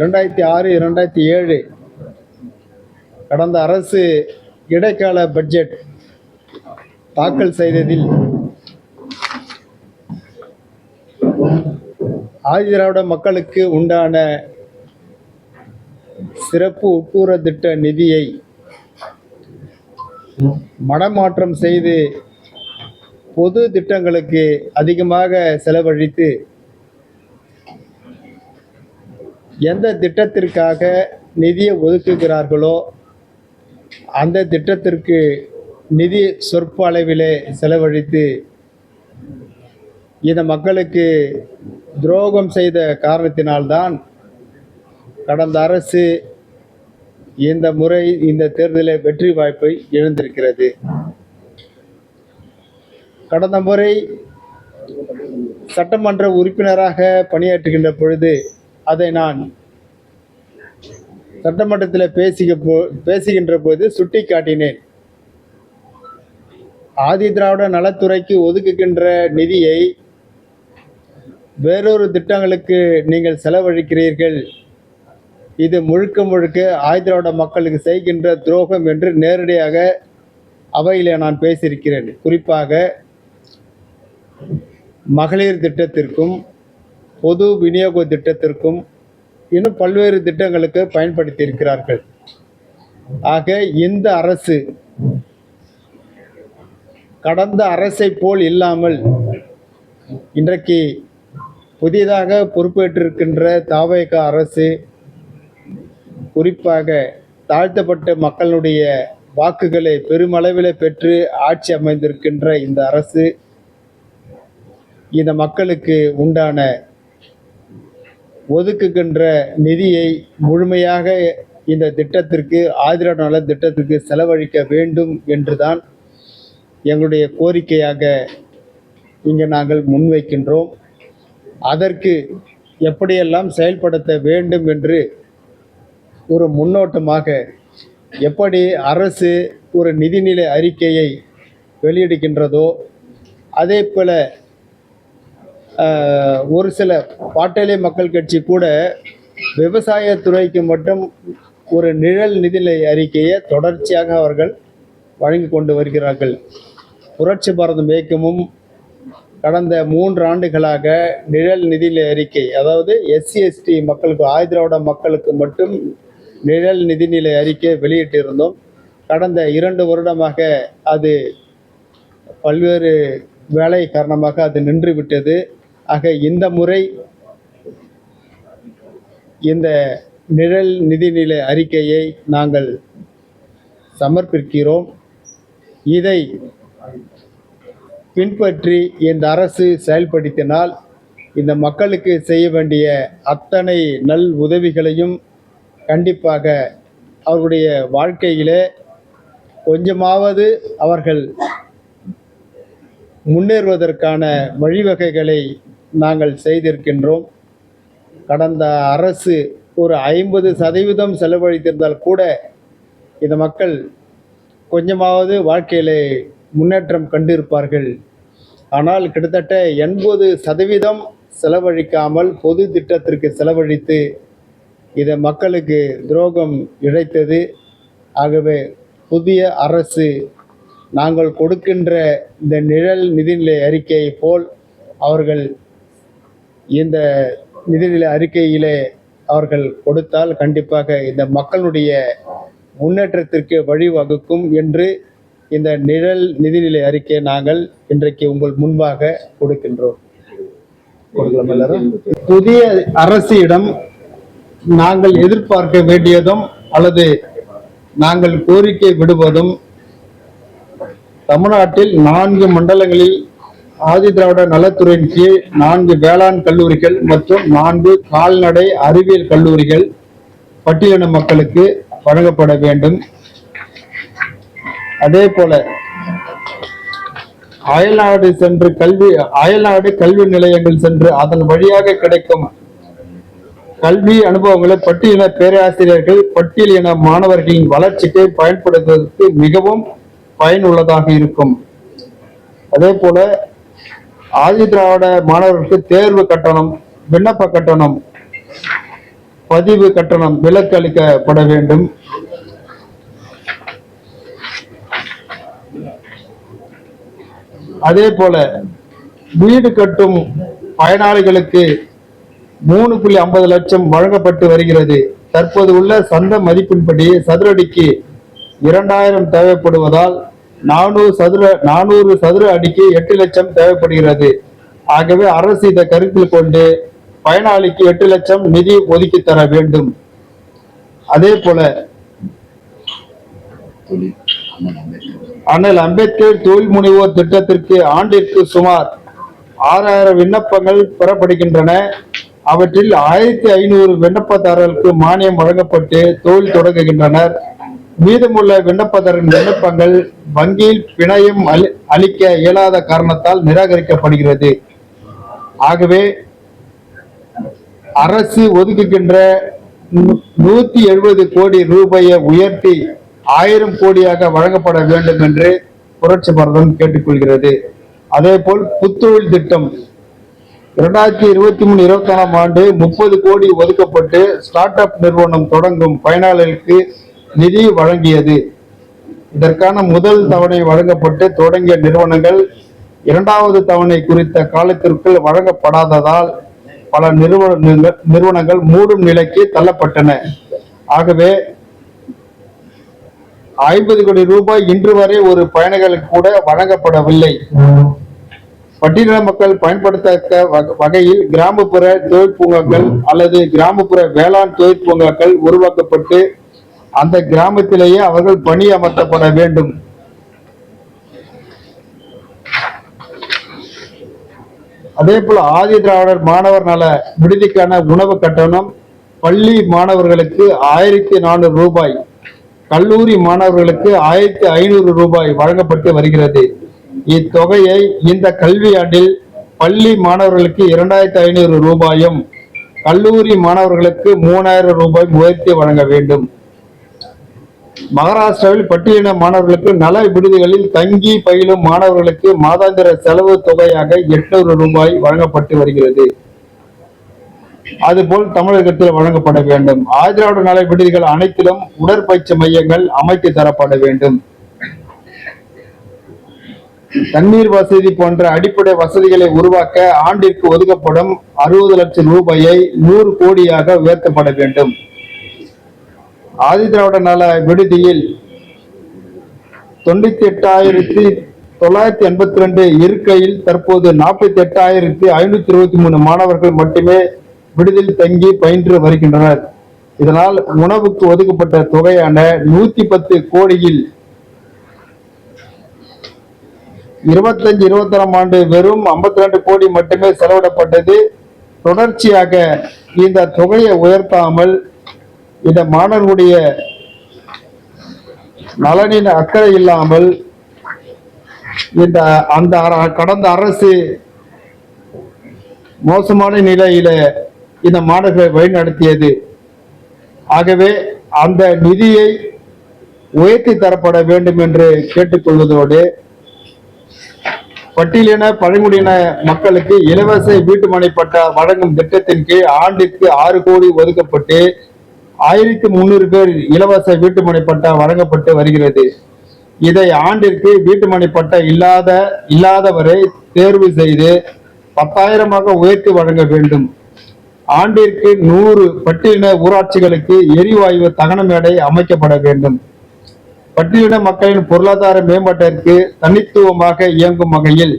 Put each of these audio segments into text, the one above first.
2006 2007 கடந்த அரசு இடைக்கால பட்ஜெட் தாக்கல் செய்ததில் ஆதிதிராவிட மக்களுக்கு உண்டான சிறப்பு உட்கூற திட்ட நிதியை மனமாற்றம் செய்து பொது திட்டங்களுக்கு அதிகமாக செலவழித்து எந்த திட்டத்திற்காக நிதியை ஒதுக்குகிறார்களோ அந்த திட்டத்திற்கு நிதி சொற்ப அளவிலே செலவழித்து இந்த மக்களுக்கு துரோகம் செய்த காரணத்தினால்தான் கடந்த அரசு இந்த முறை இந்த தேர்தலில் வெற்றி வாய்ப்பை இழந்திருக்கிறது. கடந்த முறை சட்டமன்ற உறுப்பினராக பணியாற்றுகின்ற பொழுது அதை நான் சட்டமன்றத்தில் பேசுகின்ற போது சுட்டி காட்டினேன். ஆதிதிராவிட நலத்துறைக்கு ஒதுக்குகின்ற நிதியை வேறொரு திட்டங்களுக்கு நீங்கள் செலவழிக்கிறீர்கள், இது முழுக்க முழுக்க ஆதிதிராவிட மக்களுக்கு செய்கின்ற துரோகம் என்று நேரடியாக அவையில் நான் பேசியிருக்கிறேன். குறிப்பாக மகளிர் திட்டத்திற்கும் பொது விநியோக திட்டத்திற்கும் இன்னும் பல்வேறு திட்டங்களுக்கு பயன்படுத்தியிருக்கிறார்கள். ஆக இந்த அரசு கடந்த அரசை போல் இல்லாமல் இன்றைக்கு புதிதாக பொறுப்பேற்றிருக்கின்ற தவேக அரசு குறிப்பாக தாழ்த்தப்பட்ட மக்களுடைய வாக்குகளை பெருமளவில் பெற்று ஆட்சி அமைந்திருக்கின்ற இந்த அரசு இந்த மக்களுக்கு உண்டான ஒதுக்குகின்ற நிதியை முழுமையாக இந்த திட்டத்திற்கு ஆதிதிராவிட நல திட்டத்திற்கு செலவழிக்க வேண்டும் என்றுதான் எங்களுடைய கோரிக்கையாக இங்கே நாங்கள் முன்வைக்கின்றோம். அதற்கு எப்படியெல்லாம் செயல்படுத்த வேண்டும் என்று ஒரு முன்னோட்டமாக எப்படி அரசு ஒரு நிதிநிலை அறிக்கையை வெளியிடுகின்றதோ அதே போல் ஒரு சில பாட்டாளி மக்கள் கட்சி கூட விவசாயத்துறைக்கு மட்டும் ஒரு நிழல் நிதிநிலை அறிக்கையை தொடர்ச்சியாக அவர்கள் வழங்கி கொண்டு வருகிறார்கள். புரட்சி பாரதம் இயக்கமும் கடந்த 3 ஆண்டுகளாக நிழல் நிதிநிலை அறிக்கை, அதாவது SC/ST மக்களுக்கு ஆதிதிராவிட மக்களுக்கு மட்டும் நிழல் நிதிநிலை அறிக்கை வெளியிட்டிருந்தோம். கடந்த 2 வருடமாக அது பல்வேறு வேலை காரணமாக அது நின்றுவிட்டது. ஆக இந்த முறை இந்த நிழல் நிதிநிலை அறிக்கையை நாங்கள் சமர்ப்பிக்கிறோம். இதை பின்பற்றி இந்த அரசு செயல்படுத்தினால் இந்த மக்களுக்கு செய்ய வேண்டிய அத்தனை நல் உதவிகளையும் கண்டிப்பாக அவர்களுடைய வாழ்க்கையிலே கொஞ்சமாவது அவர்கள் முன்னேறுவதற்கான வழிவகைகளை நாங்கள் செய்திருக்கின்றோம். கடந்த அரசு ஒரு 50% செலவழித்திருந்தால் கூட இந்த மக்கள் கொஞ்சமாவது வாழ்க்கையிலே முன்னேற்றம் கண்டிருப்பார்கள். ஆனால் கிட்டத்தட்ட 80% செலவழிக்காமல் பொது திட்டத்திற்கு செலவழித்து இதை மக்களுக்கு துரோகம் இழைத்தது. ஆகவே புதிய அரசு நாங்கள் கொடுக்கின்ற இந்த நிழல் நிதிநிலை அறிக்கையை போல் அவர்கள் இந்த நிதிநிலை அறிக்கையிலே அவர்கள் கொடுத்தால் கண்டிப்பாக இந்த மக்களுடைய முன்னேற்றத்திற்கு வழிவகுக்கும் என்று இந்த நிழல் நிதிநிலை அறிக்கையை நாங்கள் இன்றைக்கு உங்கள் முன்பாக கொடுக்கின்றோம். புதிய அரசிடம் நாங்கள் எதிர்பார்க்க வேண்டியதும் அல்லது நாங்கள் கோரிக்கை விடுவதும் தமிழ்நாட்டில் 4 மண்டலங்களில் ஆதிதிராவிட நலத்துறையின் கீழ் 4 வேளாண் கல்லூரிகள் மற்றும் 4 கால்நடை அறிவியல் கல்லூரிகள் பட்டியலின மக்களுக்கு வழங்கப்பட வேண்டும். அதே போல அயல்நாடு கல்வி நிலையங்கள் சென்று அதன் வழியாக கிடைக்கும் கல்வி அனுபவங்களை பட்டியலின பேராசிரியர்கள் பட்டியலின மாணவர்களின் வளர்ச்சிக்கு பயன்படுத்துவதற்கு மிகவும் பயனுள்ளதாக இருக்கும். அதே போல ஆதிதிராவிட மாணவர்களுக்கு தேர்வு கட்டணம், விண்ணப்ப கட்டணம் பதிவு கட்டணம் விலக்கு அளிக்கப்பட வேண்டும். அதே போல வீடு கட்டும் பயனாளிகளுக்கு 3.50 லட்சம் வழங்கப்பட்டு வருகிறது. தற்போது உள்ள சந்த மதிப்பின்படி சதுரடிக்கு 2000 தேவைப்படுவதால் 400 சதுர அடிக்கு 8 லட்சம் தேவைப்படுகிறது. ஆகவே அரசு இதை கருத்தில் கொண்டு பயனாளிக்கு 8 லட்சம் நிதி ஒதுக்கி தர வேண்டும். அதே போல அண்ணல் அம்பேத்கர் தொழில் முனைவோர் திட்டத்திற்கு ஆண்டிற்கு சுமார் 6000 விண்ணப்பங்கள் பெறப்படுகின்றன. அவற்றில் 1500 விண்ணப்பதாரர்களுக்கு மானியம் வழங்கப்பட்டு தொழில் தொடங்குகின்றனர். மீதமுள்ள விண்ணப்பதாரரின் விண்ணப்பங்கள் வங்கியில் பிணையம் அளிக்க இயலாத காரணத்தால் நிராகரிக்கப்படுகிறது. ஆகவே அரசு ஒதுக்குகின்ற 170 கோடி ரூபாயை உயர்த்தி 1000 கோடியாக வழங்கப்பட வேண்டும் என்று புரட்சி பாரதம் கேட்டுக்கொள்கிறது. அதே போல் புத்தொழில் திட்டம் 2023-24 ஆண்டு 30 கோடி ஒதுக்கப்பட்டு ஸ்டார்ட் அப் நிறுவனம் தொடங்கும் பயனாளர்களுக்கு நிதி வழங்கியது. இதற்கான முதல் தவணை வழங்கப்பட்டு தொடங்கிய நிறுவனங்கள் 2வது தவணை குறித்த காலத்திற்குள் வழங்கப்படாததால் பல நிறுவனங்கள் மூடும் நிலைக்கு தள்ளப்பட்டன. ஆகவே 50 கோடி ரூபாய் இன்று வரை ஒரு பயணிகளுக்கு கூட வழங்கப்படவில்லை. பட்டியலின மக்கள் பயன்படுத்தக்க வகையில் கிராமப்புற தொழில் பூங்காக்கள் அல்லது கிராமப்புற வேளாண் தொழில் பூங்காக்கள் உருவாக்கப்பட்டு அந்த கிராமத்திலேயே அவர்கள் பணி அமர்த்தப்பட வேண்டும். அதே போல ஆதி திராவிடர் மாணவர் நல விடுதிக்கான உணவு கட்டணம் பள்ளி மாணவர்களுக்கு 1400 ரூபாய், கல்லூரி மாணவர்களுக்கு 1500 ரூபாய் வழங்கப்பட்டு வருகிறது. இத்தொகையை இந்த கல்வியாண்டில் பள்ளி மாணவர்களுக்கு 2500 ரூபாயும் கல்லூரி மாணவர்களுக்கு 3000 ரூபாய் உயர்த்தி வழங்க வேண்டும். மகாராஷ்டிராவில் பட்டியலின மாணவர்களுக்கு நல விடுதிகளில் தங்கி பயிலும் மாணவர்களுக்கு மாதாந்திர செலவு தொகையாக 800 ரூபாய் வழங்கப்பட்டு வருகிறது. அதுபோல் தமிழகத்தில் வழங்கப்பட வேண்டும். ஆதிதிராவிட நல விடுதிகள் அனைத்திலும் உடற்பயிற்சி மையங்கள் அமைத்து தரப்பட வேண்டும். தண்ணீர் வசதி போன்ற அடிப்படை வசதிகளை உருவாக்க ஆண்டிற்கு ஒதுக்கப்படும் 60 லட்சம் ரூபாயை 100 கோடியாக உயர்த்தப்பட வேண்டும். ஆதிதிராவிட நல விடுதியில் 98,982 இருக்கையில் தற்போது 48,523 மாணவர்கள் மட்டுமே விடுதியில் தங்கி பயின்று வருகின்றனர். இதனால் உணவுக்கு ஒதுக்கப்பட்ட தொகையான 110 கோடியில் 25-26 ஆண்டு வெறும் 52 கோடி மட்டுமே செலவிடப்பட்டது. தொடர்ச்சியாக இந்த தொகையை உயர்த்தாமல் இந்த மாணவர்களுடைய நலனின் அக்கறை இல்லாமல் அந்த கடந்த அரசு மோசமான நிலையில இந்த மாணவர்களை வழிநடத்தியது. ஆகவே அந்த நிதியை உயர்த்தி தரப்பட வேண்டும் என்று கேட்டுக்கொள்வதோடு பட்டியலின பழங்குடியின மக்களுக்கு இலவச வீட்டுமனை பட்டா வழங்கும் திட்டத்தின் கீழ் ஆண்டிற்கு 6 கோடி ஒதுக்கப்பட்டு 1300 பேர் இலவச வீட்டுமனை பட்டா வழங்கப்பட்டு வருகிறது. இதை ஆண்டிற்கு வீட்டுமனை பட்டா இல்லாதவரை தேர்வு செய்து 10,000 உயர்த்தி வழங்க வேண்டும். ஆண்டிற்கு 100 பட்டியலின ஊராட்சிகளுக்கு எரிவாயு தகன மேடை அமைக்கப்பட வேண்டும். பட்டியலின மக்களின் பொருளாதார மேம்பாட்டிற்கு தனித்துவமாக இயங்கும் வகையில்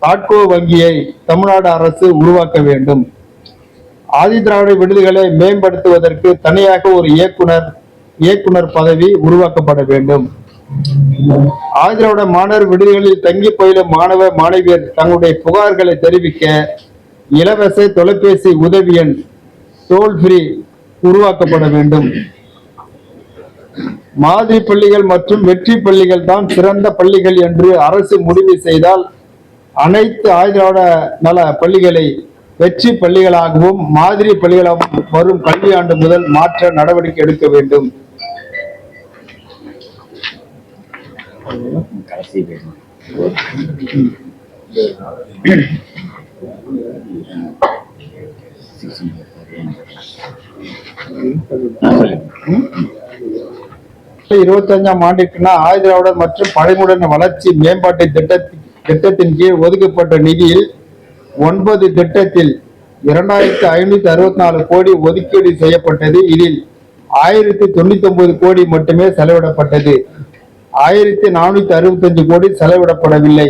தாட்கோ வங்கியை தமிழ்நாடு அரசு உருவாக்க வேண்டும். ஆதிதிராவிட விடுதிகளை மேம்படுத்துவதற்கு தனியாக ஒரு இயக்குனர் பதவி உருவாக்கப்பட வேண்டும். ஆதிதிராவிட மாணவர் விடுதிகளில் தங்கி பயிலும் மாணவ மாணவியர் தங்களுடைய புகார்களை தெரிவிக்க இலவச தொலைபேசி உதவி எண் டோல் ஃப்ரீ உருவாக்கப்பட வேண்டும். மாதிரி பள்ளிகள் மற்றும் வெற்றி பள்ளிகள் தான் சிறந்த பள்ளிகள் என்று அரசு முடிவு செய்தால் அனைத்து ஆதிதிராவிட நல பள்ளிகளை வெற்றி பள்ளிகளாகவும் மாதிரி பள்ளிகளாகவும் வரும் கல்வியாண்டு முதல் மாற்ற நடவடிக்கை எடுக்க வேண்டும். இருபத்தஞ்சாம் ஆண்டிற்குனா ஆதிதிராவிடர் மற்றும் பழங்குடியின வளர்ச்சி மேம்பாட்டு திட்டத்தின் கீழ் ஒதுக்கப்பட்ட நிதியில் 9 திட்டத்தில் 2564 கோடி ஒதுக்கீடு செய்யப்பட்டது. இதில் 1099 கோடி மட்டுமே செலவிடப்பட்டது. 1465 கோடி செலவிடப்படவில்லை.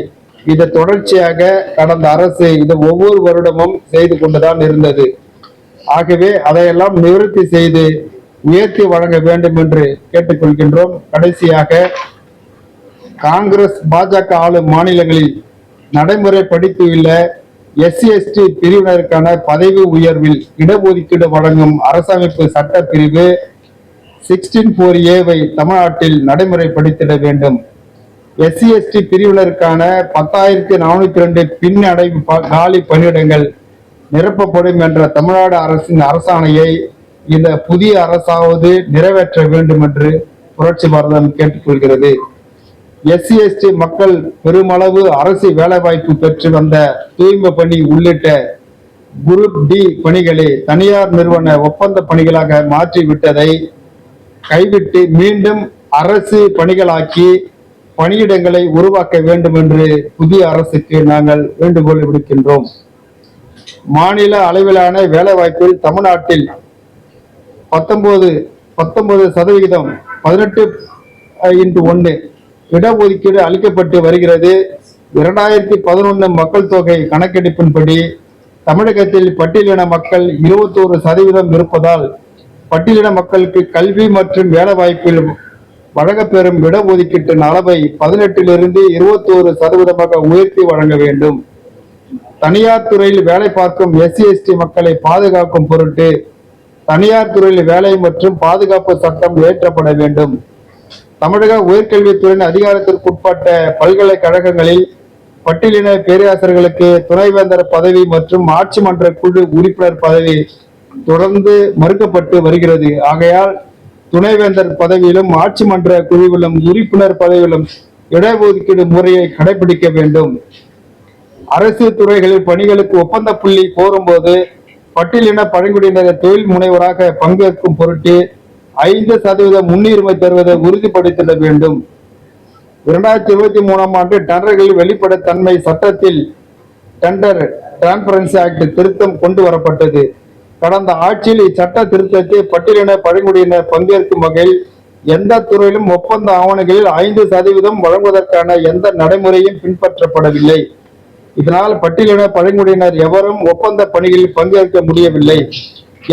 இதை தொடர்ச்சியாக கடந்த அரசு இது ஒவ்வொரு வருடமும் செய்து கொண்டுதான் இருந்தது. ஆகவே அதையெல்லாம் நிவர்த்தி செய்து உயர்த்தி வழங்க வேண்டும் என்று கேட்டுக்கொள்கின்றோம். கடைசியாக காங்கிரஸ் பாஜக ஆளும் மாநிலங்களில் நடைமுறைப்படுத்தியுள்ள SC/ST பிரிவினருக்கான பதவி உயர்வில் இடஒதுக்கீடு வழங்கும் அரசமைப்பு சட்ட பிரிவு 16(4)A தமிழ்நாட்டில் நடைமுறைப்படுத்திட வேண்டும். SC/ST பிரிவினருக்கான 10,402 பின்னடைவு காலி பணியிடங்கள் நிரப்பப்படும் என்ற தமிழ்நாடு அரசின் அரசாணையை இந்த புதிய அரசாவது நிறைவேற்ற வேண்டும் என்று புரட்சி பாரதம் கேட்டுக்கொள்கிறது. SC/ST மக்கள் பெருமளவு அரசு வேலைவாய்ப்பு பெற்று வந்த தூய்மை பணி உள்ளிட்ட குரூப் D பணிகளை தனியார் நிறுவன ஒப்பந்த பணிகளாக மாற்றிவிட்டதை கைவிட்டு மீண்டும் அரசு பணிகளாக்கி பணியிடங்களை உருவாக்க வேண்டும் என்று புதிய அரசுக்கு நாங்கள் வேண்டுகோள் விடுக்கின்றோம். மாநில அளவிலான வேலைவாய்ப்பில் தமிழ்நாட்டில் 19% 18:1 இடஒதுக்கீடு அளிக்கப்பட்டு வருகிறது. 2011 மக்கள் தொகை கணக்கெடுப்பின்படி தமிழகத்தில் பட்டியலின மக்கள் 21% இருப்பதால் பட்டியலின மக்களுக்கு கல்வி மற்றும் வேலைவாய்ப்பில் வழங்கப்பெறும் இடஒதுக்கீட்டின் அளவை 18 21% உயர்த்தி வழங்க வேண்டும். தனியார் துறையில் வேலை பார்க்கும் SC/ST மக்களை பாதுகாக்கும் பொருட்டு தனியார் துறையில் வேலை மற்றும் பாதுகாப்பு சட்டம் இயற்றப்பட வேண்டும். தமிழக உயர்கல்வித்துறையின் அதிகாரத்திற்குட்பட்ட பல்கலைக்கழகங்களில் பட்டியலின பேராசிரியர்களுக்கு துணைவேந்தர் பதவி மற்றும் ஆட்சி மன்ற குழு உறுப்பினர் பதவி தொடர்ந்து மறுக்கப்பட்டு வருகிறது. ஆகையால் துணைவேந்தர் பதவியிலும் ஆட்சி மன்ற குழுவிலும் உறுப்பினர் பதவியிலும் இடஒதுக்கீடு முறையை கடைபிடிக்க வேண்டும். அரசு துறைகளில் பணிகளுக்கு ஒப்பந்த புள்ளி கோரும்போது பட்டியலின பழங்குடியினரை தொழில் முனைவராக பங்கேற்கும் பொருட்டு 5% முன்னுரிமை தருவதை உறுதிப்படுத்திட வேண்டும். 2023 ஆண்டு டெண்டர்களில் வெளிப்படைத்தன்மை சட்டத்தில் டெண்டர் டிரான்ஸ்பரன்சி ஆக்ட் திருத்தம் கொண்டு வரப்பட்டது. கடந்த ஆட்சியில் இச்சட்ட திருத்தத்தை பட்டியலின பழங்குடியினர் பங்கேற்கும் வகையில் எந்த துறையிலும் ஒப்பந்த ஆவணங்களில் 5% வழங்குவதற்கான எந்த நடைமுறையும் பின்பற்றப்படவில்லை. இதனால் பட்டியலின பழங்குடியினர் எவரும் ஒப்பந்த பணிகளில் பங்கேற்க முடியவில்லை.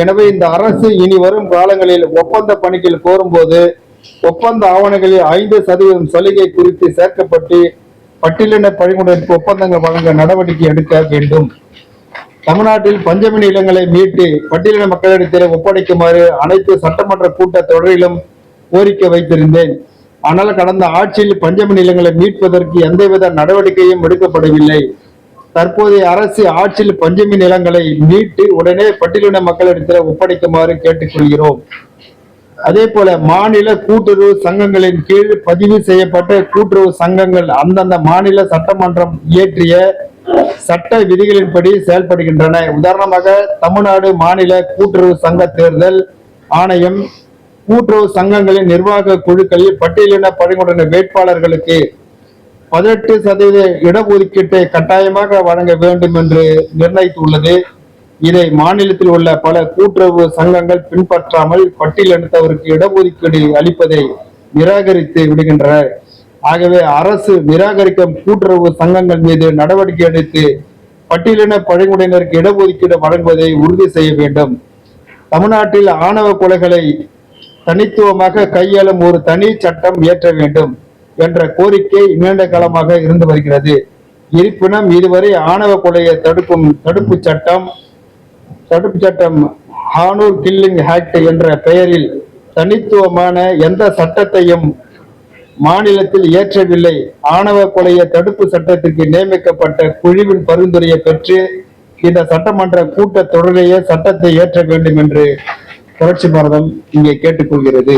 எனவே இந்த அரசு இனி வரும் காலங்களில் ஒப்பந்த பணிகள் கோரும்போது ஒப்பந்த ஆவணங்களில் 5% சலுகை குறித்து சேர்க்கப்பட்டு பட்டியலின பழங்குடியினருக்கு ஒப்பந்தங்கள் வழங்க நடவடிக்கை எடுக்க வேண்டும். தமிழ்நாட்டில் பஞ்சமி நிலங்களை மீட்டு பட்டியலின மக்களிடத்தில் ஒப்படைக்குமாறு அனைத்து சட்டமன்ற கூட்ட தொடரிலும் கோரிக்கை வைத்திருந்தேன். ஆனால் கடந்த ஆட்சியில் பஞ்சமி நிலங்களை மீட்பதற்கு எந்தவித நடவடிக்கையும் எடுக்கப்படவில்லை. தற்போதைய அரசு ஆட்சியில் பஞ்சமி நிலங்களை மீட்டு உடனே பட்டியலின மக்களிடத்தில் ஒப்படைக்குமாறு கேட்டுக்கொள்கிறோம். அதே போல மாநில கூட்டுறவு சங்கங்களின் கீழ் பதிவு செய்யப்பட்ட கூட்டுறவு சங்கங்கள் அந்தந்த மாநில சட்டமன்றம் இயற்றிய சட்ட விதிகளின்படி செயல்படுகின்றன. உதாரணமாக தமிழ்நாடு மாநில கூட்டுறவு சங்க தேர்தல் ஆணையம் கூட்டுறவு சங்கங்களின் நிர்வாக குழுக்களில் பட்டியலின பழங்குடியின வேட்பாளர்களுக்கு 18% இடஒதுக்கீட்டை கட்டாயமாக வழங்க வேண்டும் என்று நிர்ணயித்துள்ளது. இதை மாநிலத்தில் உள்ள பல கூட்டுறவு சங்கங்கள் பின்பற்றாமல் பட்டியலினத்தவருக்கு இடஒதுக்கீடு அளிப்பதை நிராகரித்து விடுகின்றனர். ஆகவே அரசு நிராகரிக்கும் கூட்டுறவு சங்கங்கள் மீது நடவடிக்கை எடுத்து பட்டியலின பழங்குடியினருக்கு இடஒதுக்கீடு வழங்குவதை உறுதி செய்ய வேண்டும். தமிழ்நாட்டில் ஆணவ கொலைகளை தனித்துவமாக கையாளும் ஒரு தனி சட்டம் இயற்ற வேண்டும் என்ற கோரிக்கை நீண்ட காலமாக இருந்து வருகிறது. இருப்பினும் இதுவரை ஆணவ கொலையை தடுக்கும் தடுப்பு சட்டம் ஹானூர் கில்லிங் ஆக்ட் என்ற பெயரில் தனித்துவமான எந்த சட்டத்தையும் மாநிலத்தில் இயற்றவில்லை. ஆணவ கொலையை தடுப்பு சட்டத்திற்கு நியமிக்கப்பட்ட குழுவின் பரிந்துரையை பெற்று இந்த சட்டமன்ற கூட்ட தொடரிலேயே சட்டத்தை இயற்ற வேண்டும் என்று புரட்சி பாரதம் இங்கே கேட்டுக்கொள்கிறது.